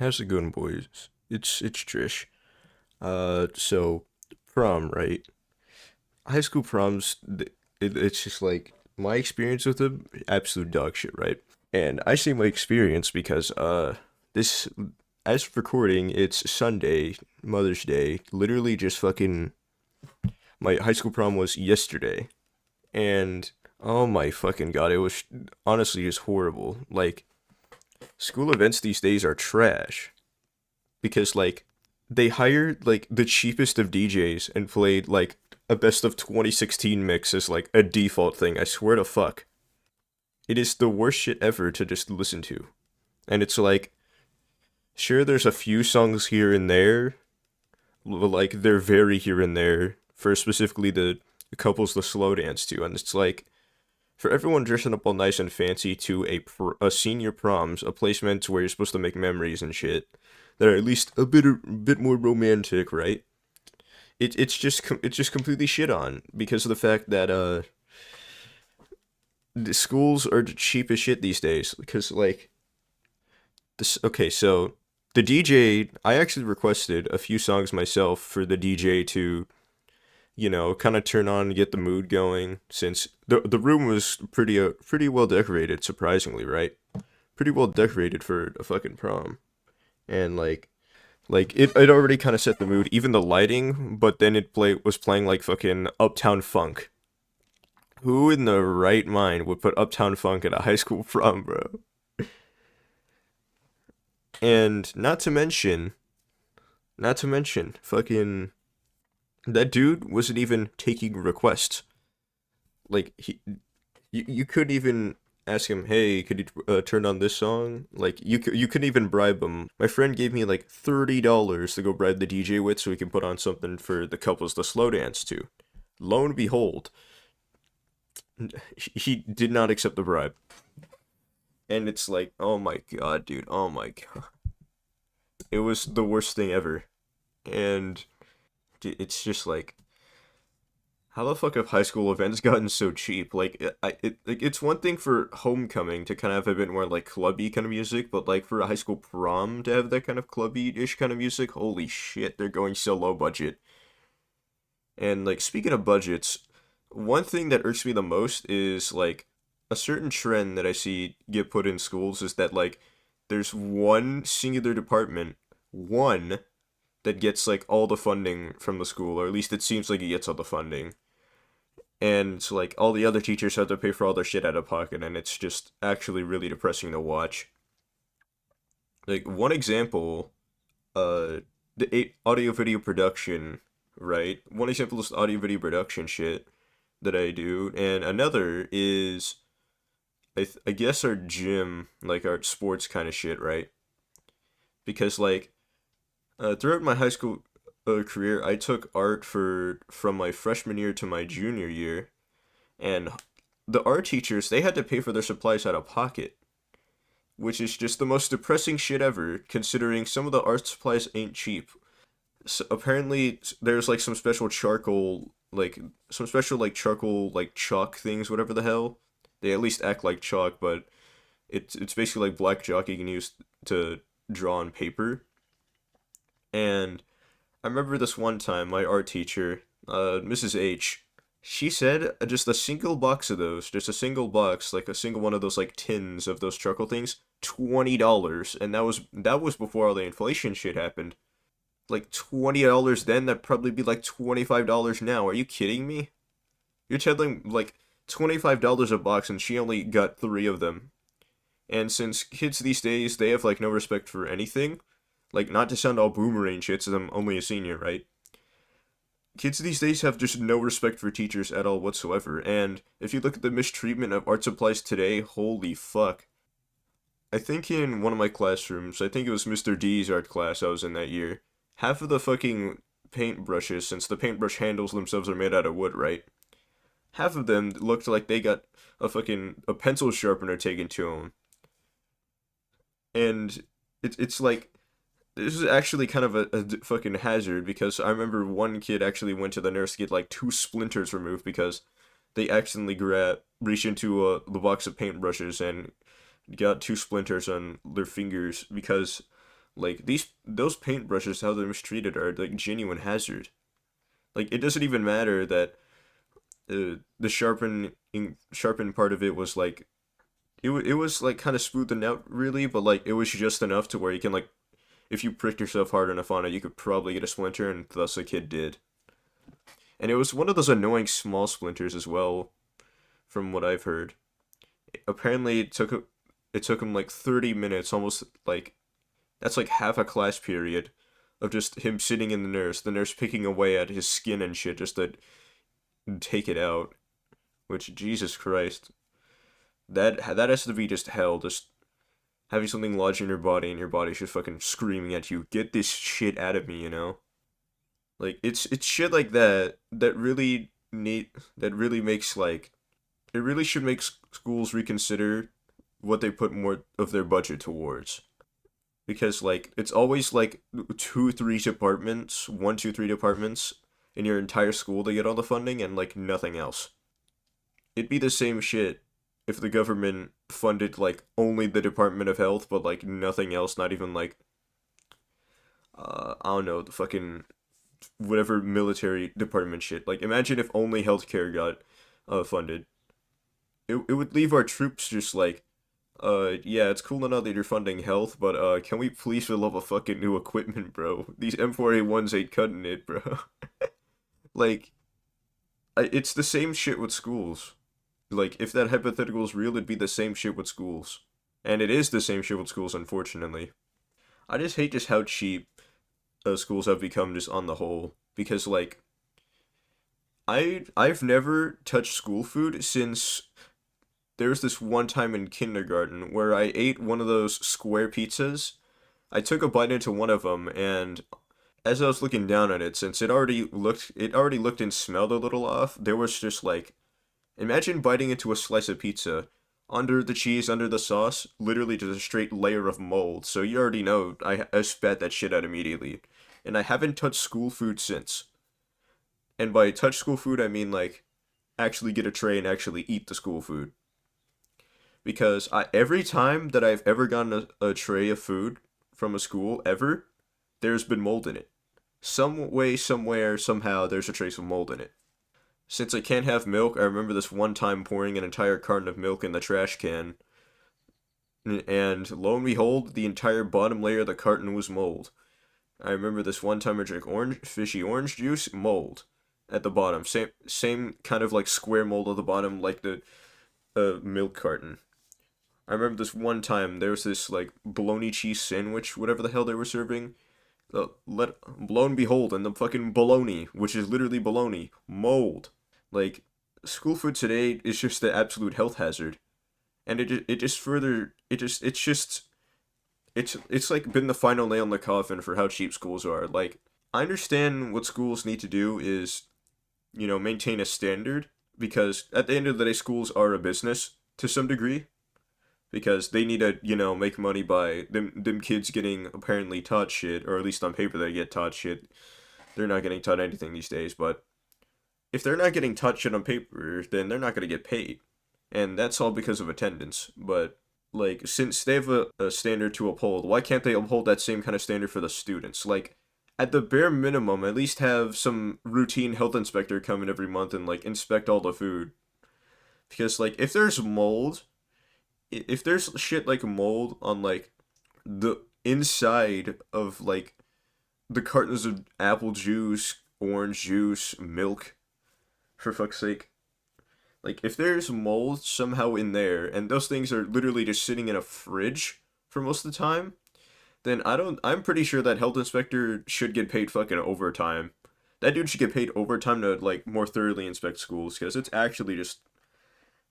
How's it going, boys? It's Trish. So prom, right? High school proms. It's just like my experience with them, absolute dog shit, right? And I say my experience because this as of recording, it's Sunday, Mother's Day. Literally, just fucking my high school prom was yesterday, and oh my fucking god, it was honestly just horrible. Like school events these days are trash because like they hired like the cheapest of DJs and played like a best of 2016 mix as like a default thing. I swear to fuck. It is the worst shit ever to just listen to. And it's like sure there's a few songs here and there, like they're very here and there for specifically the couples to slow dance to, and it's like for everyone dressing up all nice and fancy to a senior proms, a placement where you're supposed to make memories and shit that are at least a bit more romantic, right? It's just completely shit on because of the fact that the schools are cheap as shit these days. Because like this, okay, so the DJ, I actually requested a few songs myself for the DJ to kind of turn on and get the mood going since the room was pretty well decorated, surprisingly, right? Pretty well decorated for a fucking prom, and it already kind of set the mood, even the lighting. But then was playing like fucking Uptown Funk. Who in the right mind would put Uptown Funk at a high school prom, bro? And not to mention, fucking that dude wasn't even taking requests. Like you couldn't even ask him, hey, could you turn on this song? Like you couldn't even bribe him. My friend gave me like $30 to go bribe the DJ with, so we can put on something for the couples to slow dance to. Lo and behold, he did not accept the bribe, and it's like, oh my god, dude, oh my god, it was the worst thing ever, and it's just like how the fuck have high school events gotten so cheap? Like, it's one thing for homecoming to kind of have a bit more like clubby kind of music, but like for a high school prom to have that kind of clubby-ish kind of music, holy shit, they're going so low budget. And like speaking of budgets, one thing that irks me the most is like a certain trend that I see get put in schools is that like there's one singular department, one that gets like all the funding from the school, or at least it seems like it gets all the funding, and like all the other teachers have to pay for all their shit out of pocket, and it's just actually really depressing to watch. Like one example, uh audio video production, right? One example is audio video production shit that I do, and another is I guess our gym, like our sports kind of shit, right? Because like throughout my high school career, I took art for from my freshman year to my junior year, and the art teachers, they had to pay for their supplies out of pocket, which is just the most depressing shit ever, considering some of the art supplies ain't cheap. So apparently, there's like some special like charcoal like chalk things, whatever the hell. They at least act like chalk, but it's basically like black chalk you can use to draw on paper. And I remember this one time, my art teacher, Mrs. H, she said just a single box of those, just a single box, like a single one of those like tins of those charcoal things, $20, and that was before all the inflation shit happened. Like $20 then, that'd probably be like $25 now. Are you kidding me? You're telling like $25 a box, and she only got three of them. And since kids these days, they have like no respect for anything, like not to sound all boomerang shit, since I'm only a senior, right? Kids these days have just no respect for teachers at all whatsoever. And if you look at the mistreatment of art supplies today, holy fuck. I think in one of my classrooms, I think it was Mr. D's art class I was in that year, half of the fucking paintbrushes, since the paintbrush handles themselves are made out of wood, right? Half of them looked like they got a pencil sharpener taken to them. And it's like this is actually kind of a fucking hazard, because I remember one kid actually went to the nurse to get like two splinters removed because they accidentally reached into the box of paintbrushes and got two splinters on their fingers because Like those paintbrushes, how they're mistreated are like genuine hazard. Like it doesn't even matter that the sharpened part of it was like it was like kind of smoothened out really, but like it was just enough to where you can like if you pricked yourself hard enough on it, you could probably get a splinter, and thus the kid did. And it was one of those annoying small splinters as well, from what I've heard. Apparently, it took him like 30 minutes, almost like that's like half a class period of just him sitting in the nurse picking away at his skin and shit just to take it out. Which Jesus Christ, that has to be just hell. Just having something lodge in your body and your body's just fucking screaming at you, get this shit out of me, you know? Like it's shit like that that really makes like it really should make schools reconsider what they put more of their budget towards. Because like it's always like two, three departments in your entire school to get all the funding and like nothing else. It'd be the same shit if the government funded like only the Department of Health but like nothing else, not even like I don't know, the fucking whatever military department shit. Like imagine if only healthcare got funded. It would leave our troops just like yeah, it's cool to know that you're funding health, but can we please for the love of fucking new equipment, bro? These M4A1s ain't cutting it, bro. Like it's the same shit with schools. Like if that hypothetical is real, it'd be the same shit with schools. And it is the same shit with schools, unfortunately. I just hate just how cheap schools have become just on the whole because like I've never touched school food since there was this one time in kindergarten where I ate one of those square pizzas. I took a bite into one of them, and as I was looking down at it, since it already looked and smelled a little off, there was just like, imagine biting into a slice of pizza. Under the cheese, under the sauce, literally just a straight layer of mold. So you already know I spat that shit out immediately. And I haven't touched school food since. And by touch school food, I mean like actually get a tray and actually eat the school food. Because every time that I've ever gotten a tray of food from a school, ever, there's been mold in it. Some way, somewhere, somehow, there's a trace of mold in it. Since I can't have milk, I remember this one time pouring an entire carton of milk in the trash can, and lo and behold, the entire bottom layer of the carton was mold. I remember this one time I drank fishy orange juice, mold at the bottom. Same kind of like square mold at the bottom, like the milk carton. I remember this one time there was this like bologna cheese sandwich, whatever the hell they were serving. Lo and behold, and the fucking bologna, which is literally bologna, mold. Like school food today is just the absolute health hazard, and it just further it's like been the final nail in the coffin for how cheap schools are. Like I understand what schools need to do is maintain a standard because at the end of the day schools are a business to some degree because they need to, make money by them kids getting apparently taught shit, or at least on paper they get taught shit. They're not getting taught anything these days, but if they're not getting taught shit on paper, then they're not going to get paid. And that's all because of attendance. But, like, since they have a standard to uphold, why can't they uphold that same kind of standard for the students? Like, at the bare minimum, at least have some routine health inspector come in every month and, like, inspect all the food. Because, like, if there's shit like mold on like the inside of like the cartons of apple juice, orange juice, milk, for fuck's sake. Like if there's mold somehow in there and those things are literally just sitting in a fridge for most of the time, then I'm pretty sure that health inspector should get paid fucking overtime. That dude should get paid overtime to like more thoroughly inspect schools because it's actually just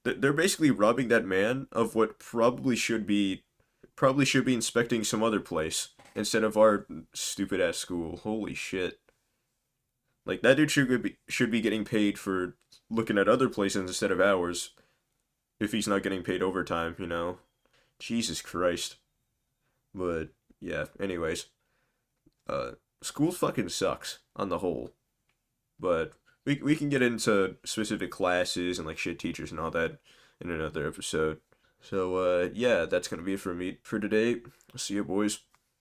they're basically robbing that man of what probably should be inspecting some other place instead of our stupid ass school. Holy shit. Like that dude should be getting paid for looking at other places instead of ours if he's not getting paid overtime, you know. Jesus Christ. But yeah, anyways, uh school fucking sucks on the whole. But we can get into specific classes and like shit teachers and all that in another episode. So yeah, that's gonna be it for me for today. See you boys.